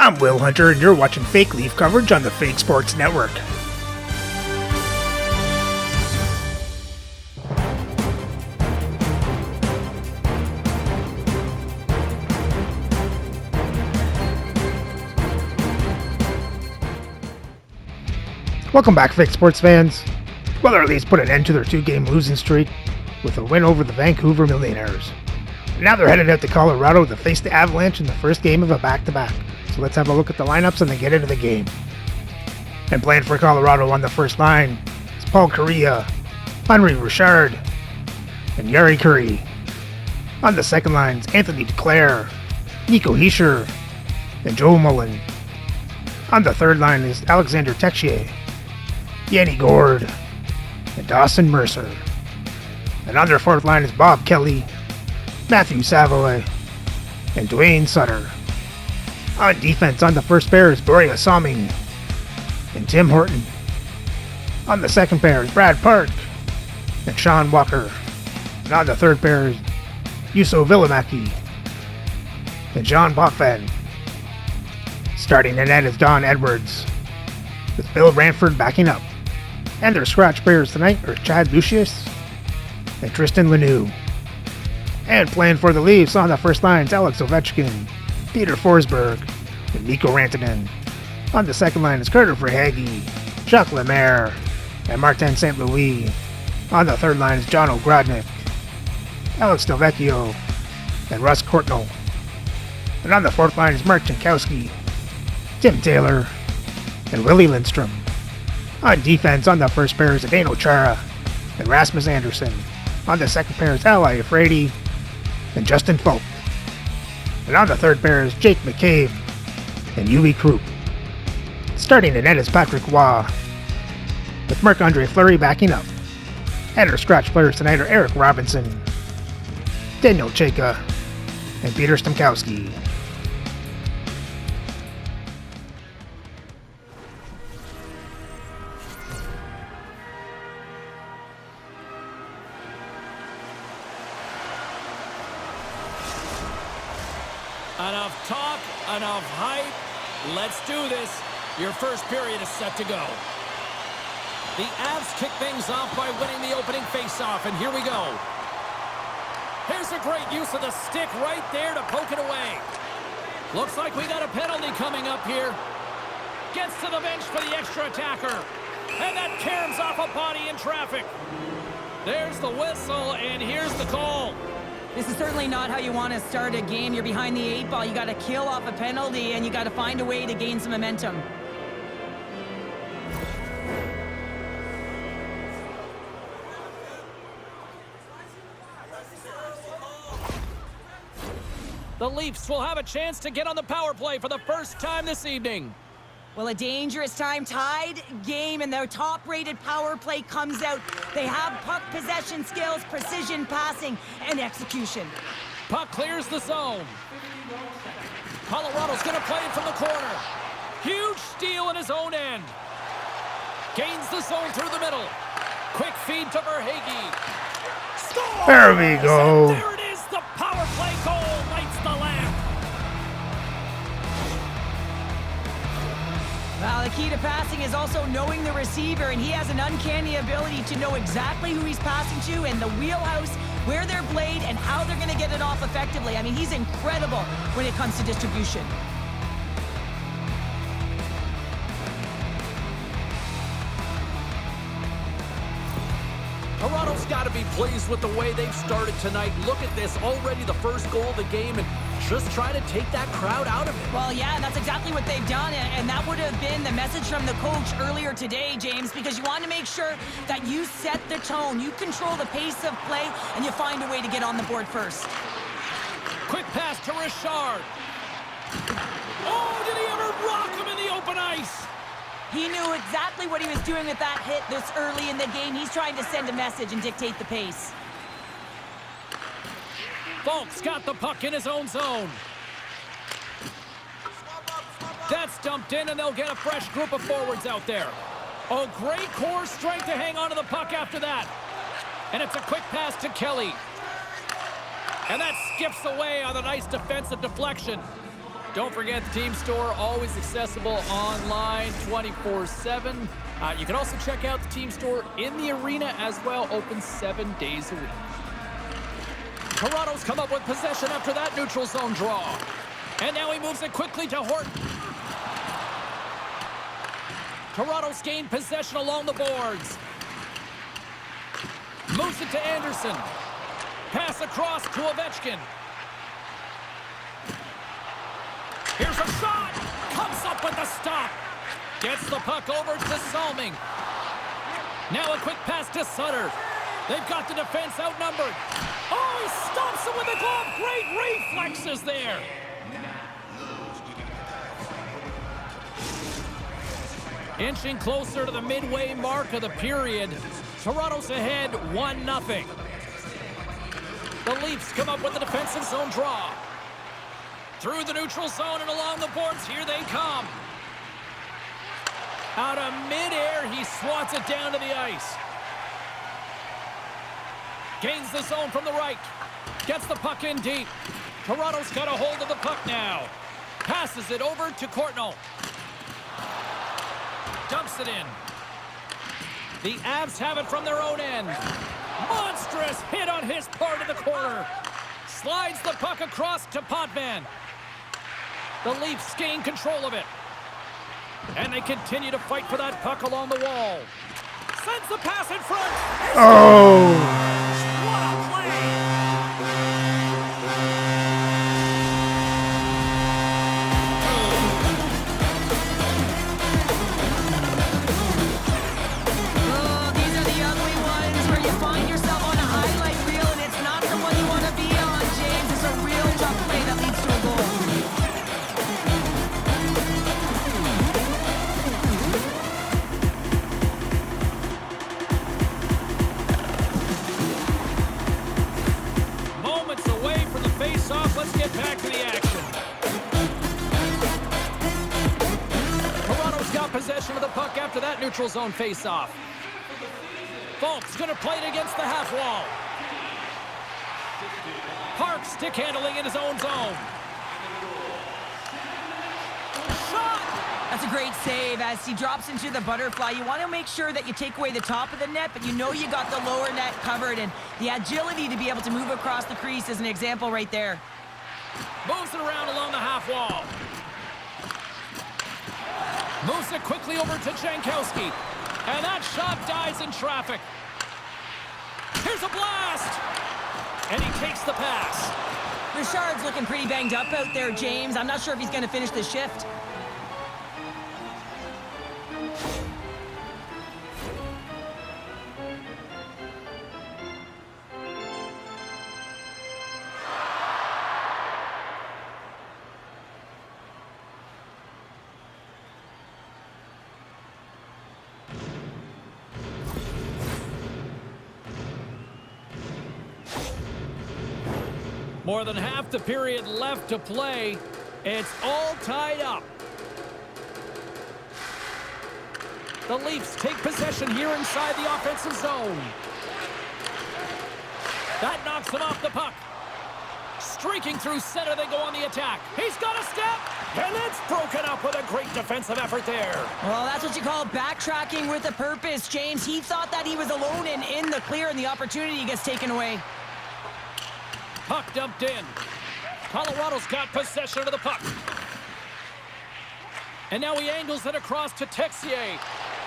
I'm Will Hunter, and you're watching Fake Leaf coverage on the Fake Sports Network. Welcome back, Fake Sports fans. Weather Leafs put an end to their two-game losing streak with a win over the Vancouver Millionaires. Now they're headed out to Colorado to face the Avalanche in the first game of a back-to-back. So let's have a look at the lineups and then get into the game. And playing for Colorado on the first line is Paul Kariya, Henri Richard, and Yari Curry. On the second line is Anthony Duclair, Nico Hischier, and Joe Mullen. On the third line is Alexander Texier, Yanni Gourde, and Dawson Mercer. And on their fourth line is Bob Kelly, Matthew Savoy, and Dwayne Sutter. On defense on the first pair is Boria Soming and Tim Horton. On the second pair is Brad Park and Sean Walker. And on the third pair is Juuso Villamäki and John Bachman. Starting in net is Don Edwards, with Bill Ranford backing up. And their scratch players tonight are Chad Lucius and Tristan Lanou. And playing for the Leafs on the first line is Alex Ovechkin, Peter Forsberg, and Mikko Rantanen. On the second line is Carter Verhaeghe, Jacques Lemaire, and Martin St. Louis. On the third line is John Ogrodnik, Alex Delvecchio, and Russ Courtnall. And on the fourth line is Mark Jankowski, Tim Taylor, and Willie Lindstrom. On defense on the first pair is Zdeno Chara and Rasmus Andersson. On the second pair is Ali Afraidy and Justin Falk. And on the third pair is Jake McCabe and Uwe Krupp. Starting in net is Patrick Waugh, with Marc-Andre Fleury backing up. And our scratch players tonight are Eric Robinson, Daniel Chayka, and Peter Stamkowski. Enough talk, enough hype. Let's do this. Your first period is set to go. The Avs kick things off by winning the opening faceoff, and here we go. Here's a great use of the stick right there to poke it away. Looks like we got a penalty coming up here. Gets to the bench for the extra attacker. And that caroms off a body in traffic. There's the whistle, and here's the call. This is certainly not how you want to start a game. You're behind the 8 ball. You got to kill off a penalty, and you got to find a way to gain some momentum. The Leafs will have a chance to get on the power play for the first time this evening. Well, a dangerous time, tied game, and their top-rated power play comes out. They have puck possession skills, precision passing, and execution. Puck clears the zone. Colorado's going to play it from the corner. Huge steal in his own end. Gains the zone through the middle. Quick feed to Verhaeghe. Scores! There we go. And there it is, the power play goal lights the lamp. Well, the key to passing is also knowing the receiver, and he has an uncanny ability to know exactly who he's passing to and the wheelhouse, where they're played, and how they're going to get it off effectively. I mean, he's incredible when it comes to distribution. Toronto's got to be pleased with the way they've started tonight. Look at this, already the first goal of the game, and just try to take that crowd out of it. Well, yeah, and that's exactly what they've done, and that would have been the message from the coach earlier today, James, because you want to make sure that you set the tone, you control the pace of play, and you find a way to get on the board first. Quick pass to Richard. Oh, did he ever rock him in the open ice? He knew exactly what he was doing with that hit this early in the game. He's trying to send a message and dictate the pace. Falk's got the puck in his own zone. That's dumped in, and they'll get a fresh group of forwards out there. Oh, great core strength to hang on to the puck after that. And it's a quick pass to Kelly. And that skips away on a nice defensive deflection. Don't forget the team store, always accessible online 24/7. You can also check out the team store in the arena as well, open 7 days a week. Toronto's come up with possession after that neutral zone draw. And now he moves it quickly to Horton. Toronto's gained possession along the boards. Moves it to Anderson. Pass across to Ovechkin. Here's a shot. Comes up with the stop. Gets the puck over to Salming. Now a quick pass to Sutter. They've got the defense outnumbered. Oh, he stops him with a glove. Great reflexes there. Inching closer to the midway mark of the period. Toronto's ahead 1-0. The Leafs come up with the defensive zone draw. Through the neutral zone and along the boards, here they come. Out of midair, he swats it down to the ice. Gains the zone from the right. Gets the puck in deep. Toronto's got a hold of the puck now. Passes it over to Courtnall. Dumps it in. The Avs have it from their own end. Monstrous hit on his part of the corner. Slides the puck across to Potvin. The Leafs gain control of it. And they continue to fight for that puck along the wall. Sends the pass in front. Oh! What a play! Oh, these are the ugly ones where you find yourself on a highlight reel and it's not the one you want to be on, James. It's a real tough play that leads to a goal. Moments away from the face-off. Let's get back to the action. Toronto's got possession of the puck after that neutral zone face-off. Falk's going to play it against the half wall. Park stick handling in his own zone. Shot! That's a great save as he drops into the butterfly. You want to make sure that you take away the top of the net, but you know you got the lower net covered, and the agility to be able to move across the crease is an example right there. Moves it around along the half wall. Moves it quickly over to Jankowski. And that shot dies in traffic. Here's a blast! And he takes the pass. Richard's looking pretty banged up out there, James. I'm not sure if he's going to finish the shift. More than half the period left to play. It's all tied up. The Leafs take possession here inside the offensive zone. That knocks them off the puck. Streaking through center, they go on the attack. He's got a step, and it's broken up with a great defensive effort there. Well, that's what you call backtracking with a purpose, James. He thought that he was alone and in the clear, and the opportunity gets taken away. Puck dumped in. Colorado's got possession of the puck. And now he angles it across to Texier.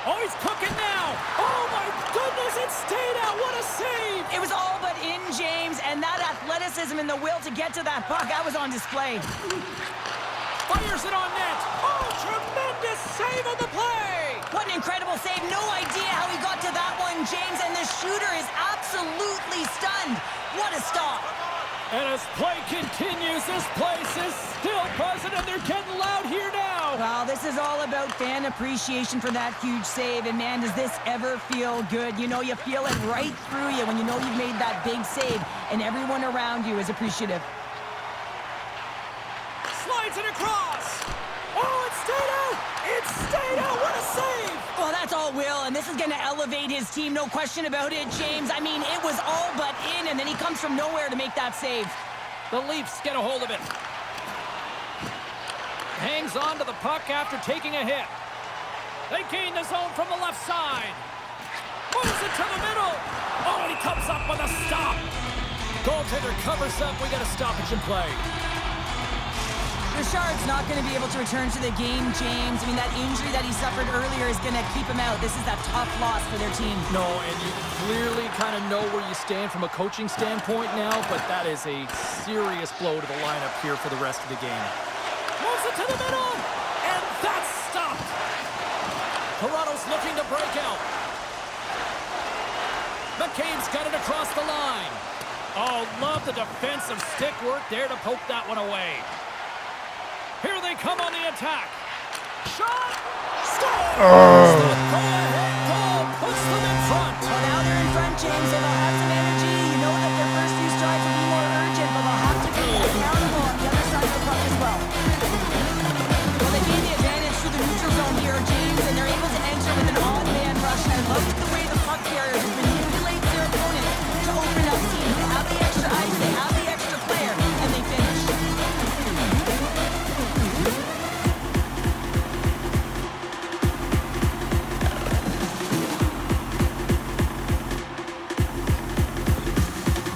Oh, he's cooking now. Oh, my goodness, it stayed out. What a save. It was all but in, James, and that athleticism and the will to get to that puck, that was on display. Fires it on net. Oh, tremendous save on the play. What an incredible save. No idea how he got to that one, James, and the shooter is absolutely stunned. What a stop. And as play continues, this place is still buzzing, and they're getting loud here now. Well, this is all about fan appreciation for that huge save, and man, does this ever feel good. You know, you feel it right through you when you know you've made that big save, and everyone around you is appreciative. Slides it across. Oh, it stayed out. It stayed out. What a save. Well, that's all Will, and this is going to elevate his team, no question about it, James. I mean, it was all but in, and then he comes from nowhere to make that save. The Leafs get a hold of it. hangs on to the puck after taking a hit. They gain the zone from the left side. Moves it to the middle. Oh, and he comes up with a stop. Goaltender covers up. We got a stoppage in play. Richard's not going to be able to return to the game, James. I mean, that injury that he suffered earlier is going to keep him out. This is a tough loss for their team. No, and you clearly kind of know where you stand from a coaching standpoint now, but that is a serious blow to the lineup here for the rest of the game. Moves it to the middle, and that's stopped. Toronto's looking to break out. McCabe's got it across the line. Oh, love the defensive stick work there to poke that one away. Here they come on the attack. Shot! Score! Go-ahead goal puts them in front. Well, now they're in front, James, and they'll have some energy. You know that their first few strides will be more urgent, but they'll have to be accountable on the other side of the puck as well. Well, they gain the advantage through the neutral zone here, James, and they're able to enter with an odd-man rush. I love the way the puck carriers manipulate their opponent to open up teams. They have the extra ice, they have the extra player, and they finish.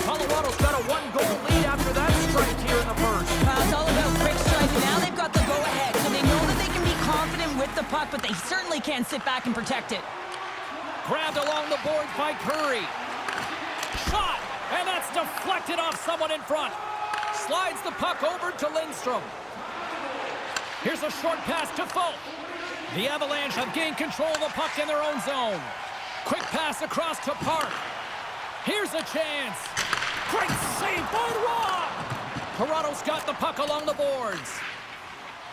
Colorado's got a one-goal lead after that strike here in the first. It's all about quick strike. Now they've got the go-ahead, so they know that they can be confident with the puck, but they certainly can't sit back and protect it. Grabbed along the boards by Curry. Shot! And that's deflected off someone in front. Slides the puck over to Lindstrom. Here's a short pass to Folk. The Avalanche have gained control of the puck in their own zone. Quick pass across to Park. Here's a chance. Great save by Roy. Toronto's got the puck along the boards.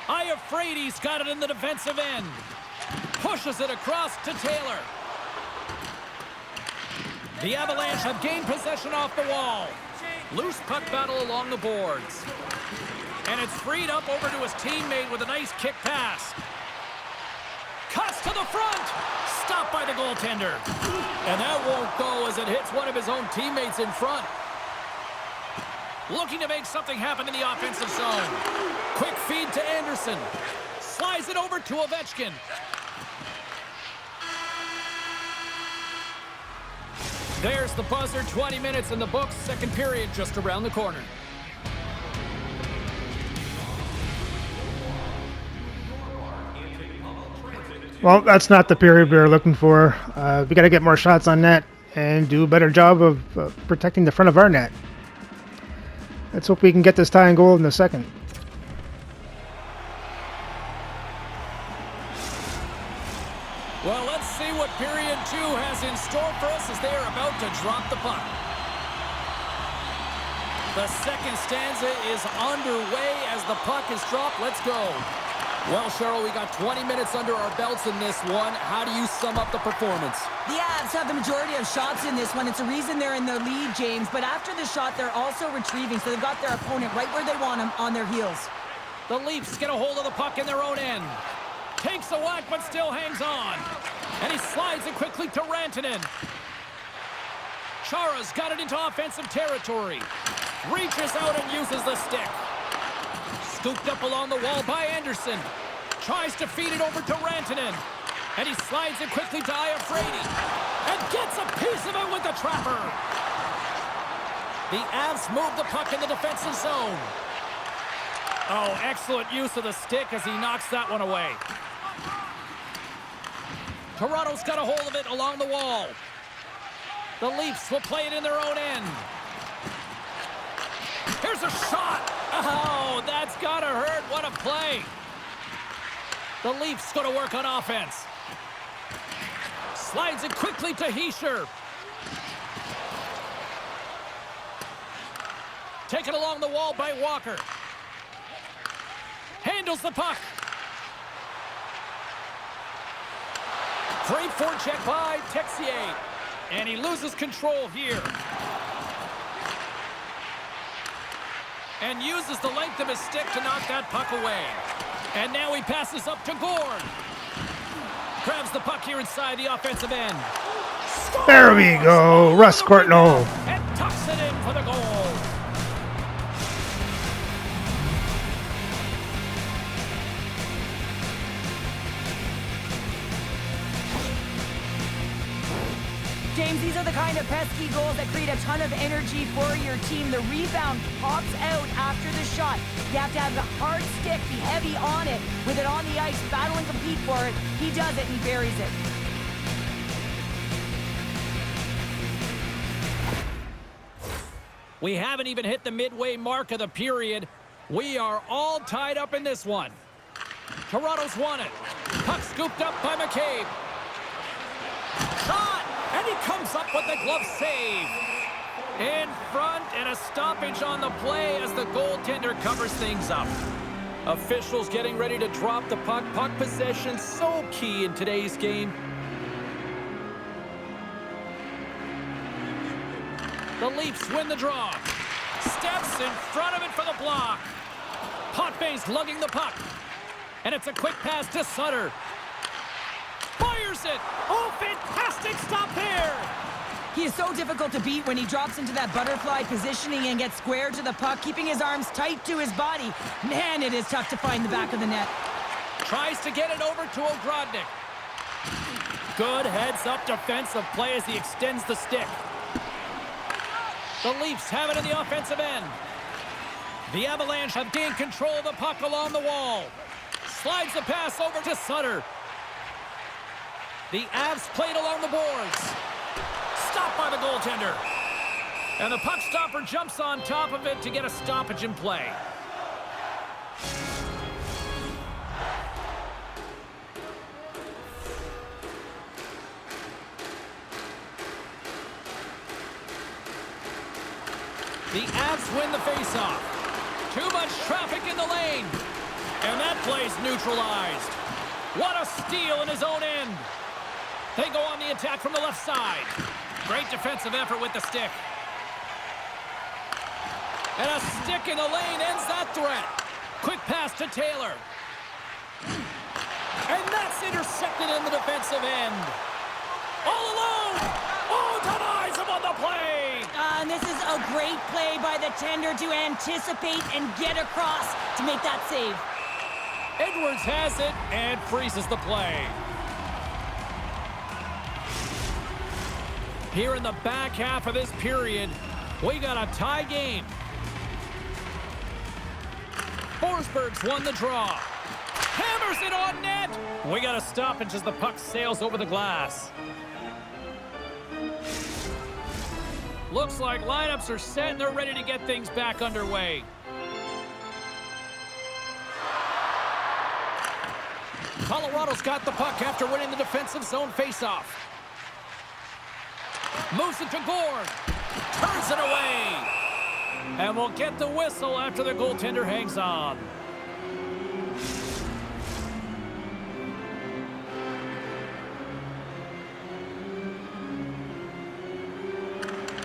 Iafrady's got it in the defensive end. Pushes it across to Taylor. The Avalanche have gained possession off the wall. Loose puck battle along the boards. And it's freed up over to his teammate with a nice kick pass. Cuts to the front. Stopped by the goaltender. And that won't go as it hits one of his own teammates in front. Looking to make something happen in the offensive zone. Quick feed to Anderson. Slides it over to Ovechkin. There's the buzzer, 20 minutes in the books, second period just around the corner. Well, that's not the period we were looking for. We got to get more shots on net and do a better job of protecting the front of our net. Let's hope we can get this tying goal in the second. Well, let's see what period 2 has in store for us as they are about to drop the puck. The second stanza is underway as the puck is dropped. Let's go. Well, Cheryl, we got 20 minutes under our belts in this one. How do you sum up the performance? The Avs have the majority of shots in this one. It's a reason they're in the lead, James. But after the shot, they're also retrieving, so they've got their opponent right where they want him, on their heels. The Leafs get a hold of the puck in their own end. Takes a whack, but still hangs on. And he slides it quickly to Rantanen. Chara's got it into offensive territory. Reaches out and uses the stick. Scooped up along the wall by Anderson. Tries to feed it over to Rantanen. And he slides it quickly to Iafrady. And gets a piece of it with the trapper. The Avs move the puck in the defensive zone. Oh, excellent use of the stick as he knocks that one away. Toronto's got a hold of it along the wall. The Leafs will play it in their own end. Here's a shot. Oh, that's gotta hurt. What a play. The Leafs going to work on offense. Slides it quickly to Hischier. Taken along the wall by Walker. Handles the puck. Great forecheck by Texier. And he loses control here. And uses the length of his stick to knock that puck away. And now he passes up to Gord. Grabs the puck here inside the offensive end. Scores! There we go, Russ Courtnall. And tucks it in for the goal. James, these are the kind of pesky goals that create a ton of energy for your team. The rebound pops out after the shot. You have to have the hard stick, be heavy on it, with it on the ice, battle and compete for it. He does it and he buries it. We haven't even hit the midway mark of the period. We are all tied up in this one. Toronto's won it. Puck scooped up by McCabe. Shot! And he comes up with the glove save. In front, and a stoppage on the play as the goaltender covers things up. Officials getting ready to drop the puck. Puck possession so key in today's game. The Leafs win the draw. Steps in front of it for the block. Potvay's lugging the puck. And it's a quick pass to Sutter. Fires it. Oh, fantastic stop there. He is so difficult to beat when he drops into that butterfly positioning and gets square to the puck, keeping his arms tight to his body. Man, it is tough to find the back of the net. Tries to get it over to Ogrodnik. Good heads-up defensive play as he extends the stick. The Leafs have it in the offensive end. The Avalanche have gained control of the puck along the wall. Slides the pass over to Sutter. The Avs played along the boards. Stopped by the goaltender. And the puck stopper jumps on top of it to get a stoppage in play. The Avs win the faceoff. Too much traffic in the lane. And that play's neutralized. What a steal in his own end. They go on the attack from the left side. Great defensive effort with the stick. And a stick in the lane ends that threat. Quick pass to Taylor. And that's intercepted in the defensive end. All alone. Oh, denies him on the play. And this is a great play by the tender to anticipate and get across to make that save. Edwards has it and freezes the play. Here in the back half of this period, we got a tie game. Forsberg's won the draw. Hammers it on net. We got a stoppage as the puck sails over the glass. Looks like lineups are set and they're ready to get things back underway. Colorado's got the puck after winning the defensive zone faceoff. Moves it to Gord. Turns it away. And we'll get the whistle after the goaltender hangs on.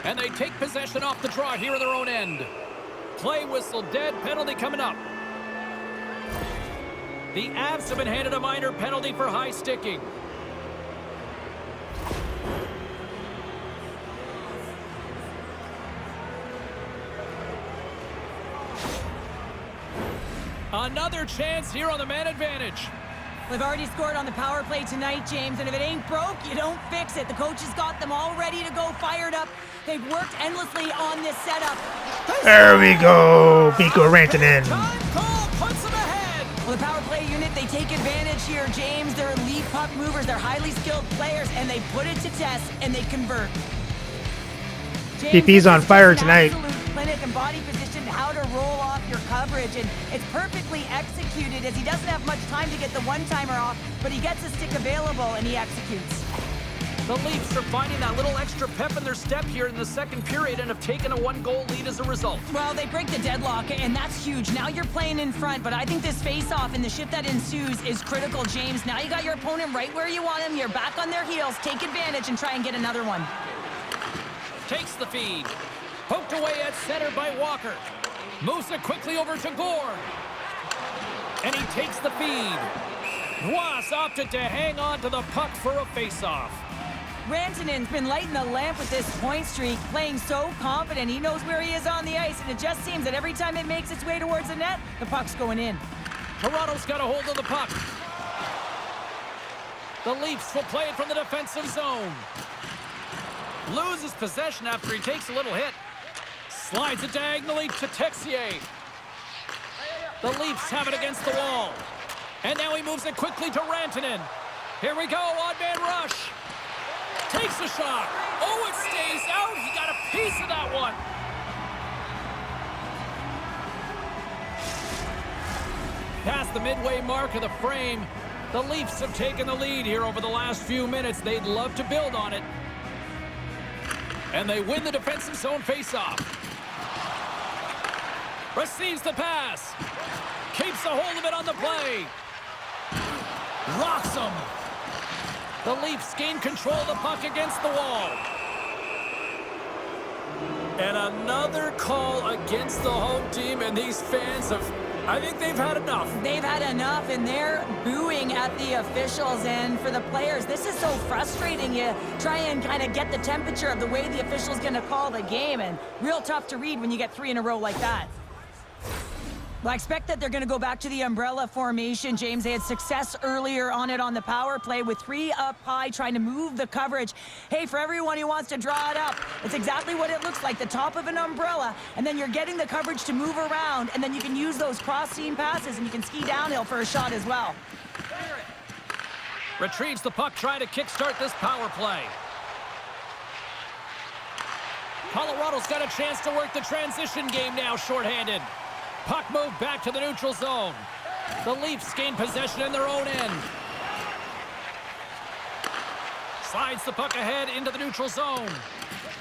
And they take possession off the draw here in their own end. Play whistle dead, penalty coming up. The Avs have been handed a minor penalty for high sticking. Another chance here on the man advantage. They've already scored on the power play tonight, James, and if it ain't broke, you don't fix it. The coach has got them all ready to go, fired up. They've worked endlessly on this setup. There we go. Mikko Rantanen. Time call puts them ahead. Well, the power play unit, they take advantage here, James. They're elite puck movers. They're highly skilled players, and they put it to test, and they convert. James, PP's on fire tonight. Absolute clinic and body position, how to roll off your coverage, and it's perfectly executed as he doesn't have much time to get the one-timer off, but he gets a stick available, and he executes. The Leafs are finding that little extra pep in their step here in the second period and have taken a one-goal lead as a result. Well, they break the deadlock, and that's huge. Now you're playing in front, but I think this face-off and the shift that ensues is critical, James. Now you got your opponent right where you want him. You're back on their heels. Take advantage and try and get another one. Takes the feed. Poked away at center by Walker. Moves it quickly over to Gord. And he takes the feed. Ross opted to hang on to the puck for a face-off. Rantanen's been lighting the lamp with this point streak, playing so confident. He knows where he is on the ice, and it just seems that every time it makes its way towards the net, the puck's going in. Toronto's got a hold of the puck. The Leafs will play it from the defensive zone. Loses possession after he takes a little hit. Slides it diagonally to Texier. The Leafs have it against the wall. And now he moves it quickly to Rantanen. Here we go, odd-man rush. Takes a shot. Oh, it stays out. He got a piece of that one. Past the midway mark of the frame, the Leafs have taken the lead here over the last few minutes. They'd love to build on it. And they win the defensive zone faceoff. Receives the pass. Keeps a hold of it on the play. Rocks him. The Leafs gain control of the puck against the wall. And another call against the home team, and these fans have, I think they've had enough. They've had enough, and they're booing at the officials. And for the players, this is so frustrating. You try and kind of get the temperature of the way the official's going to call the game, and real tough to read when you get 3 in a row like that. Well, I expect that they're going to go back to the umbrella formation, James. They had success earlier on it on the power play with 3 up high, trying to move the coverage. Hey, for everyone who wants to draw it up, it's exactly what it looks like, the top of an umbrella, and then you're getting the coverage to move around, and then you can use those cross-seam passes, and you can ski downhill for a shot as well. Retrieves the puck, trying to kickstart this power play. Colorado's got a chance to work the transition game now, shorthanded. Puck moved back to the neutral zone. The Leafs gain possession in their own end. Slides the puck ahead into the neutral zone.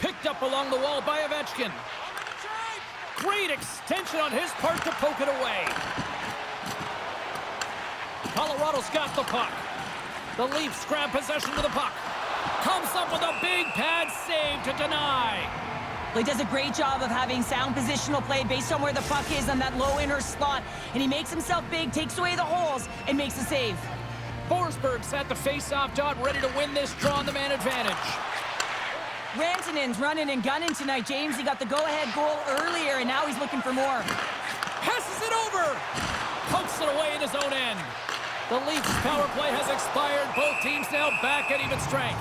Picked up along the wall by Ovechkin. Great extension on his part to poke it away. Colorado's got the puck. The Leafs grab possession of the puck. Comes up with a big pad save to deny. He does a great job of having sound positional play based on where the puck is on that low inner slot. And he makes himself big, takes away the holes, and makes a save. Forsberg's at the face-off dot, ready to win this draw on the man advantage. Rantanen's running and gunning tonight, James. He got the go-ahead goal earlier, and now he's looking for more. Passes it over. Pokes it away in his own end. The Leafs' power play has expired. Both teams now back at even strength.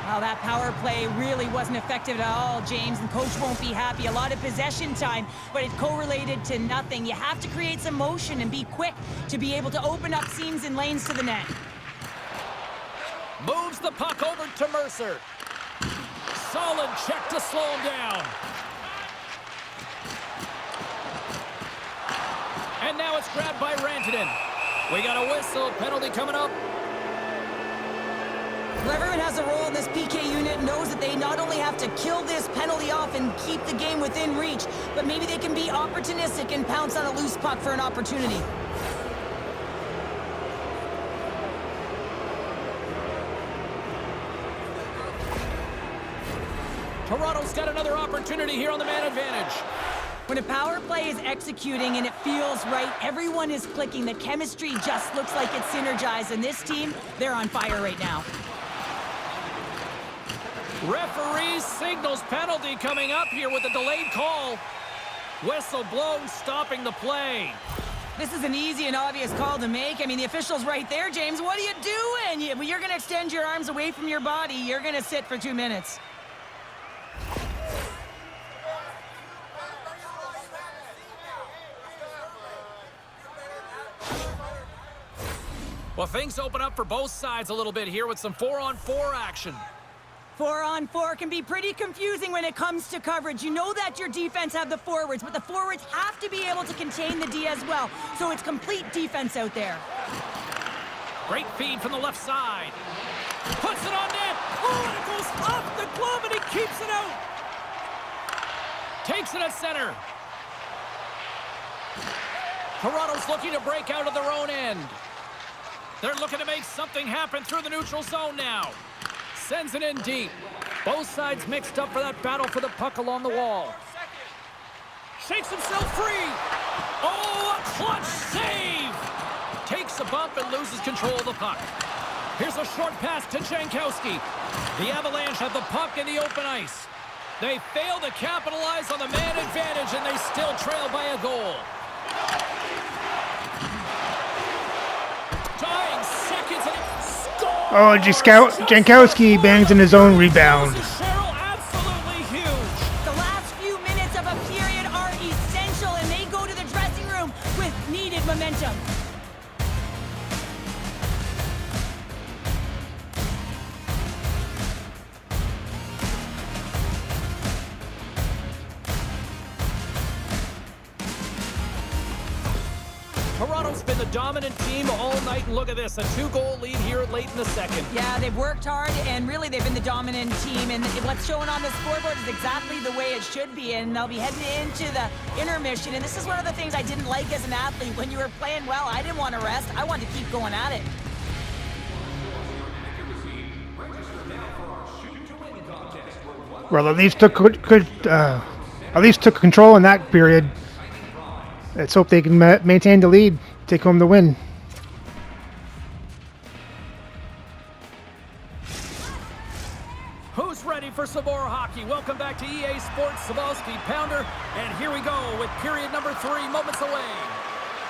Well, that power play really wasn't effective at all, James, and coach won't be happy. A lot of possession time, but it correlated to nothing. You have to create some motion and be quick to be able to open up seams and lanes to the net. Moves the puck over to Mercer. Solid check to slow him down. And now it's grabbed by Rantanen. We got a whistle, penalty coming up. Well, everyone has a role in this PK unit, knows that they not only have to kill this penalty off and keep the game within reach, but maybe they can be opportunistic and pounce on a loose puck for an opportunity. Toronto's got another opportunity here on the man advantage. When a power play is executing and it feels right, everyone is clicking. The chemistry just looks like it's synergized, and this team, they're on fire right now. Referee signals penalty coming up here with a delayed call. Whistle blown, stopping the play. This is an easy and obvious call to make. I mean, the official's right there, James. What are you doing? You're going to extend your arms away from your body. You're going to sit for 2 minutes. Well, things open up for both sides a little bit here with some 4-on-4 action. 4-on-4 can be pretty confusing when it comes to coverage. You know that your defense have the forwards, but the forwards have to be able to contain the D as well. So it's complete defense out there. Great feed from the left side. Puts it on net. Oh, and it goes off the glove, and he keeps it out. Takes it at center. Toronto's looking to break out of their own end. They're looking to make something happen through the neutral zone now. Sends it in deep. Both sides mixed up for that battle for the puck along the wall. Shakes himself free. Oh, a clutch save. Takes a bump and loses control of the puck. Here's a short pass to Jankowski. The Avalanche have the puck in the open ice. They fail to capitalize on the man advantage, and they still trail by a goal. Dying seconds and it scores! Oh, Jankowski bangs in his own rebound. momentum. Toronto's been the dominant team all night, and look at this, a 2-goal lead here late in the second. Yeah, they've worked hard, and really they've been the dominant team, and what's shown on the scoreboard is exactly the way it should be, and they'll be heading into the intermission, and this is one of the things I didn't like as an athlete. When you were playing well, I didn't want to rest. I wanted to keep going at it. Well, the Leafs took control in that period. Let's hope they can maintain the lead, take home the win. Who's ready for some more hockey? Welcome back to EA Sports Sabalski Pounder, and here we go with period number 3, moments away.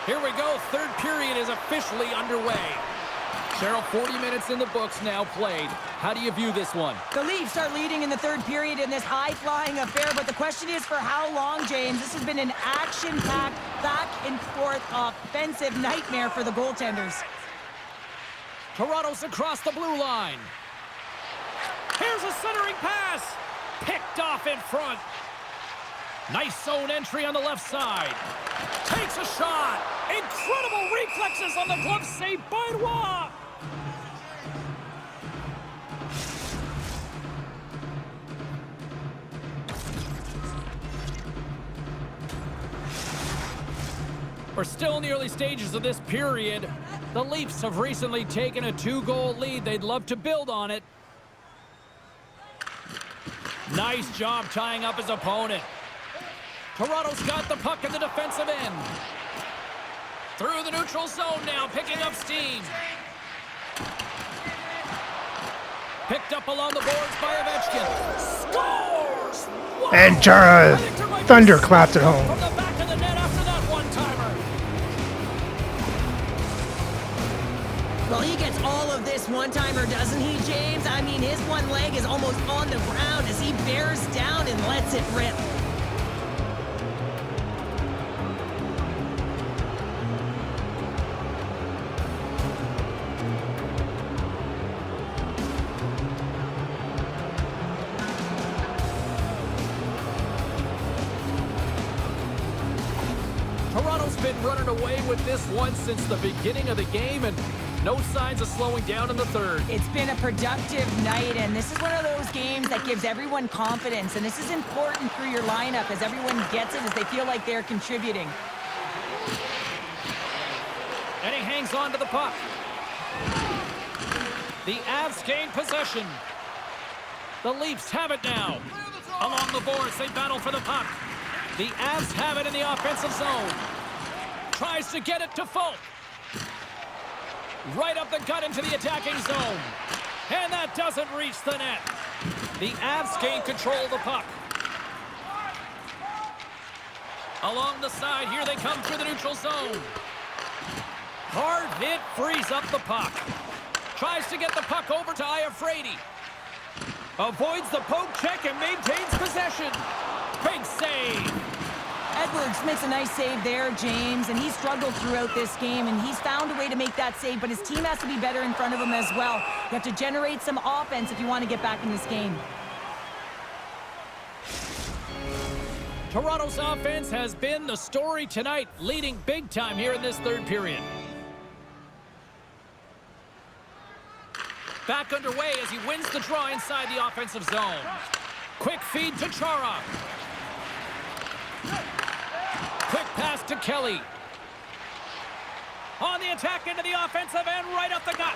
Here we go, third period is officially underway. Cheryl, 40 minutes in the books now played. How do you view this one? The Leafs are leading in the third period in this high-flying affair, but the question is for how long, James? This has been an action-packed, back-and-forth offensive nightmare for the goaltenders. Toronto's across the blue line. Here's a centering pass. Picked off in front. Nice zone entry on the left side. Takes a shot. Incredible reflexes on the glove save by Roy. We're still in the early stages of this period. The Leafs have recently taken a 2-goal lead. They'd love to build on it. Nice job tying up his opponent. Toronto's got the puck in the defensive end. Through the neutral zone now, picking up steam. Picked up along the boards by Ovechkin. Scores! Wow! And Chara thunderclaps it home. From the back of the net after that one-timer. Well, he gets all of this one-timer, doesn't he, James? I mean, his one leg is almost on the ground as he bears down and lets it rip. Toronto's been running away with this one since the beginning of the game, and no signs of slowing down in the third. It's been a productive night, and this is one of those games that gives everyone confidence, and this is important for your lineup as everyone gets it, as they feel like they're contributing. And he hangs on to the puck. The Avs gain possession. The Leafs have it now. Along the boards, they battle for the puck. The Avs have it in the offensive zone. Tries to get it to Folk. Right up the gut into the attacking zone. And that doesn't reach the net. The Avs gain control of the puck. Along the side, here they come through the neutral zone. Hard hit, frees up the puck. Tries to get the puck over to Iafrate. Avoids the poke check and maintains possession. Big save. Edwards makes a nice save there, James, and he struggled throughout this game, and he's found a way to make that save, but his team has to be better in front of him as well. You have to generate some offense if you want to get back in this game. Toronto's offense has been the story tonight, leading big time here in this third period. Back underway as he wins the draw inside the offensive zone. Quick feed to Chara. Quick pass to Kelly. On the attack into the offensive end, right up the gut.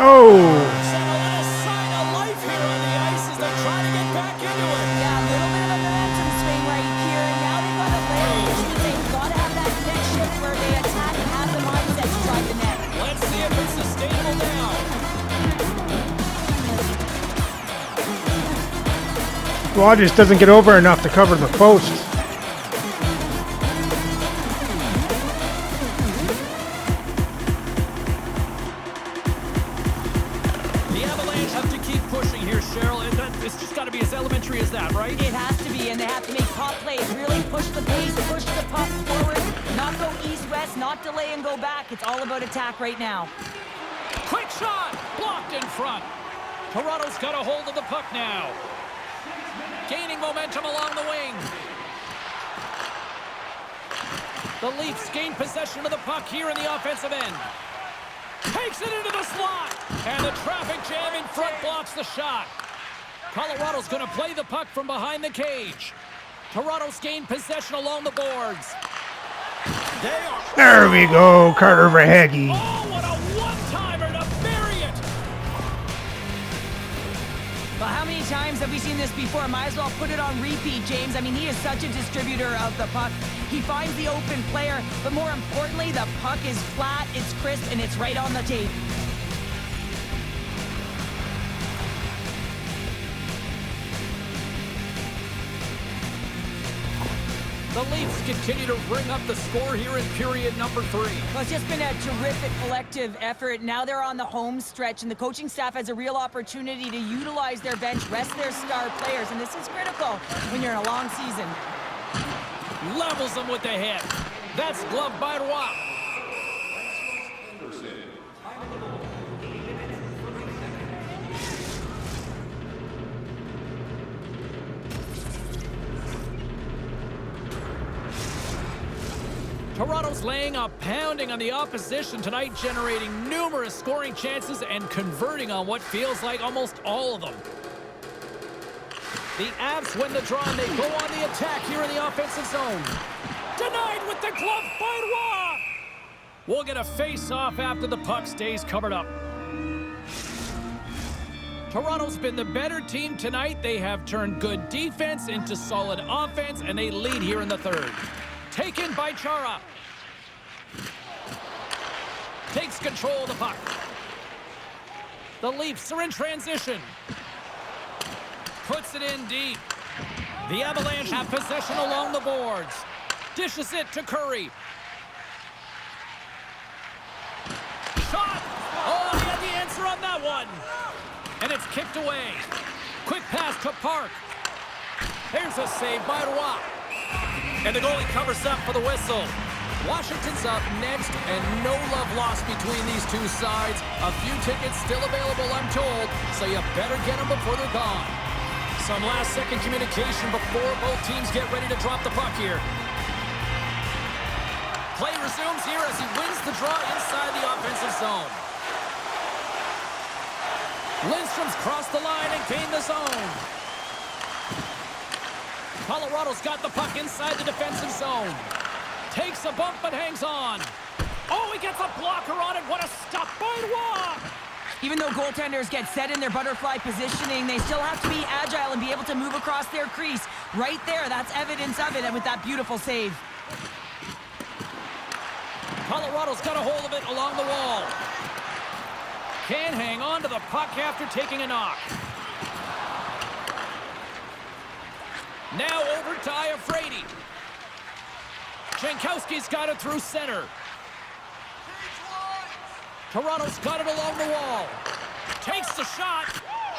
Oh! And a little sign of life here on the ice as they try to get back into it. Yeah, a little bit of a momentum swing right here, and now they've got to play, which means they've got to have that next shift where they attack and have the mindset to drive the net. Let's see if it's sustainable now. Rogers doesn't get over enough to cover the post. The Avalanche have to keep pushing here. Cheryl. It's just got to be as elementary as that, right? It has to be, and they have to make pop plays. Really push the pace, push the puck forward. Not go east-west, not delay and go back. It's all about attack right now. Quick shot! Blocked in front. Toronto's got a hold of the puck now. Gaining momentum along the wing. The Leafs gain possession of the puck here in the offensive end. Takes it into the slot. And the traffic jam in front blocks the shot. Colorado's going to play the puck from behind the cage. Toronto's gained possession along the boards. There we go, Carter Verhaeghe. Oh, what a one-timer to bury it! Well, how many times have we seen this before? Might as well put it on repeat, James. I mean, he is such a distributor of the puck. He finds the open player, but more importantly, the puck is flat, it's crisp, and it's right on the tape. The Leafs continue to bring up the score here in period number 3. Well, it's just been a terrific collective effort. Now they're on the home stretch, and the coaching staff has a real opportunity to utilize their bench, rest their star players, and this is critical when you're in a long season. Levels them with the hit. That's gloved by Roy. Toronto's laying a pounding on the opposition tonight, generating numerous scoring chances and converting on what feels like almost all of them. The Avs win the draw and they go on the attack here in the offensive zone. Denied with the glove by Roy. We'll get a face-off after the puck stays covered up. Toronto's been the better team tonight. They have turned good defense into solid offense, and they lead here in the third. Taken by Chara. Takes control of the puck. The Leafs are in transition. Puts it in deep. The Avalanche have possession along the boards. Dishes it to Curry. Shot! Oh, he had the answer on that one. And it's kicked away. Quick pass to Park. Here's a save by Roy. And the goalie covers up for the whistle. Washington's up next, and no love lost between these two sides. A few tickets still available, I'm told, so you better get them before they're gone. Some last-second communication before both teams get ready to drop the puck here. Play resumes here as he wins the draw inside the offensive zone. Lindstrom's crossed the line and gained the zone. Colorado's got the puck inside the defensive zone. Takes a bump but hangs on. Oh, he gets a blocker on it. What a stop by Roy. Even though goaltenders get set in their butterfly positioning, they still have to be agile and be able to move across their crease. Right there, that's evidence of it, and with that beautiful save. Colorado's got a hold of it along the wall. Can't hang on to the puck after taking a knock. Now over to Iafrate. Jankowski's got it through center. Toronto's got it along the wall. Takes the shot.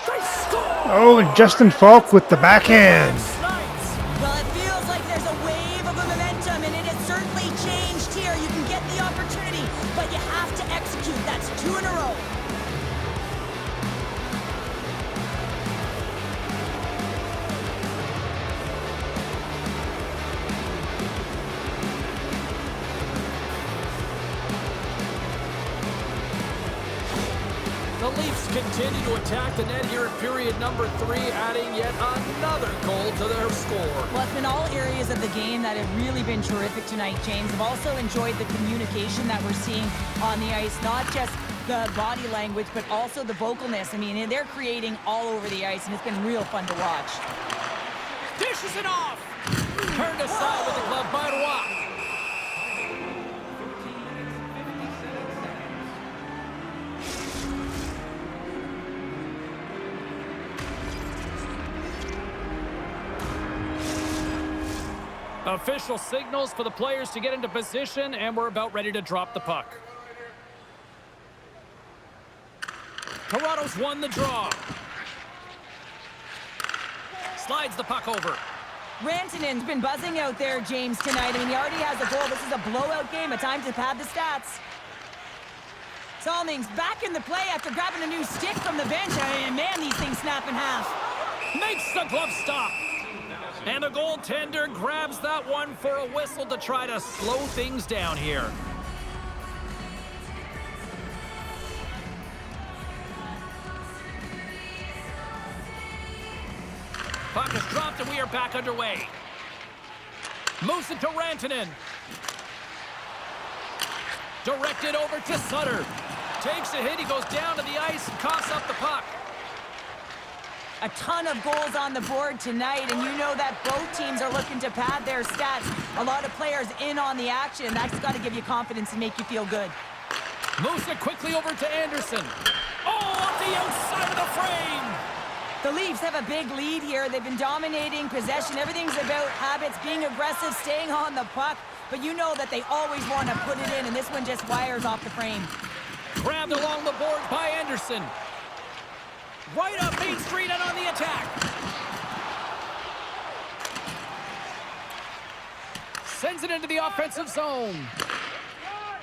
They score! Oh, and Justin Falk with the backhand. Well, it feels like there's a wave of momentum, and it has certainly changed here. You can get the opportunity, but you have to execute. That's 2 in a row. The Leafs continue to attack the net here in period number 3, adding yet another goal to their score. Well, it's been all areas of the game that have really been terrific tonight, James. I've also enjoyed the communication that we're seeing on the ice, not just the body language, but also the vocalness. I mean, they're creating all over the ice, and it's been real fun to watch. Dishes it off. Turned aside with the glove by Roy. Official signals for the players to get into position, and we're about ready to drop the puck. Toronto's won the draw. Slides the puck over. Rantanen's been buzzing out there, James, tonight. I mean, he already has a goal. This is a blowout game. A time to pad the stats. Salming's back in the play after grabbing a new stick from the bench. And man, these things snap in half. Makes the glove stop. And the goaltender grabs that one for a whistle to try to slow things down here. Puck is dropped and we are back underway. Moves it to Rantanen. Directed over to Sutter. Takes a hit, he goes down to the ice and coughs up the puck. A ton of goals on the board tonight, and you know that both teams are looking to pad their stats. A lot of players in on the action. That's got to give you confidence and make you feel good. Moves it quickly over to Anderson. Oh, off the outside of the frame! The Leafs have a big lead here. They've been dominating possession. Everything's about habits, being aggressive, staying on the puck. But you know that they always want to put it in, and this one just wires off the frame. Grabbed along the board by Anderson. Right up Main Street and on the attack. Sends it into the offensive zone.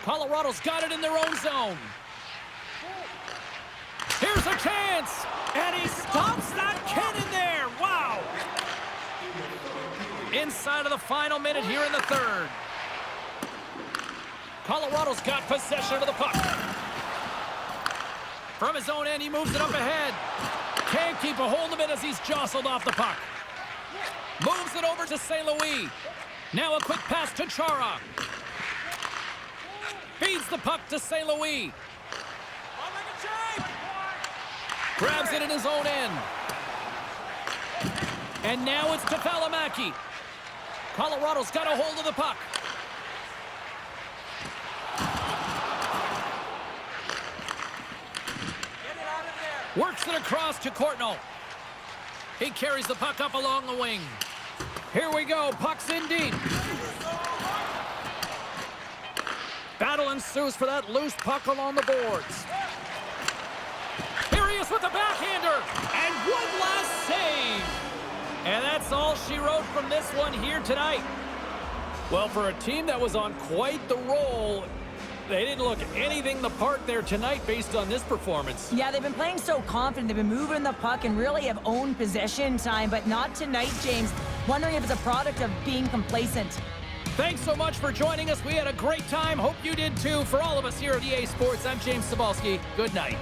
Colorado's got it in their own zone. Here's a chance. And he stops that kid in there. Wow. Inside of the final minute here in the third. Colorado's got possession of the puck. From his own end, he moves it up ahead. Can't keep a hold of it as he's jostled off the puck. Moves it over to St. Louis. Now a quick pass to Chara. Feeds the puck to St. Louis. Grabs it in his own end. And now it's to Valimaki. Colorado's got a hold of the puck. Works it across to Courtnall. He carries the puck up along the wing. Here we go. Puck's in deep. Battle ensues for that loose puck along the boards. Here he is with the backhander. And one last save. And that's all she wrote from this one here tonight. Well, for a team that was on quite the roll, they didn't look anything the part there tonight based on this performance. Yeah, they've been playing so confident. They've been moving the puck and really have owned possession time, but not tonight, James. Wondering if it's a product of being complacent. Thanks so much for joining us. We had a great time. Hope you did too. For all of us here at EA Sports, I'm James Cybulski. Good night.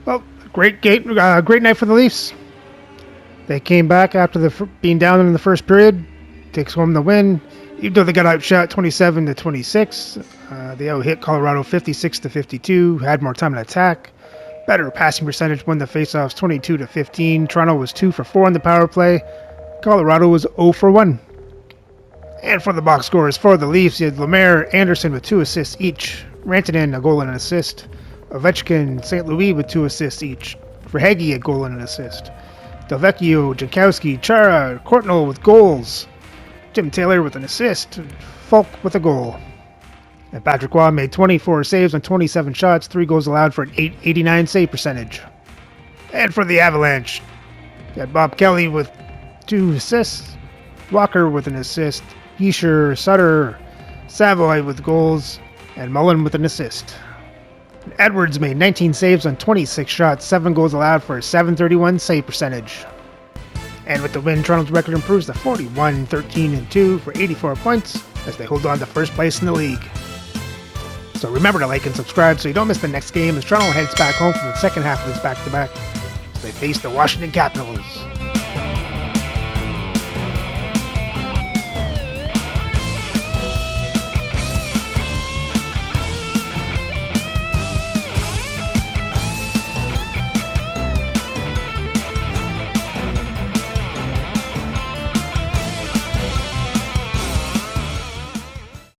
Well, great night for the Leafs. They came back after being down in the first period, takes home the win. Even though they got outshot 27-26, they out-hit Colorado 56-52, had more time in attack. Better passing percentage, won the faceoffs 22-15. Toronto was 2 for 4 on the power play. Colorado was 0 for 1. And for the box scores for the Leafs, you had Lemaire, Anderson with 2 assists each. Rantanen, a goal and an assist. Ovechkin, St. Louis with 2 assists each. Verhaeghe, a goal and an assist. Delvecchio, Jankowski, Chara, Courtnall with goals. Jim Taylor with an assist. Falk with a goal. And Patrick Roy made 24 saves on 27 shots, 3 goals allowed for an .889 save percentage. And for the Avalanche, you had Bob Kelly with 2 assists. Walker with an assist. Hischier, Sutter, Savoy with goals. And Mullen with an assist. Edwards made 19 saves on 26 shots, 7 goals allowed for a .731 save percentage. And with the win, Toronto's record improves to 41-13-2 for 84 points as they hold on to first place in the league. So remember to like and subscribe so you don't miss the next game as Toronto heads back home for the second half of this back-to-back as they face the Washington Capitals.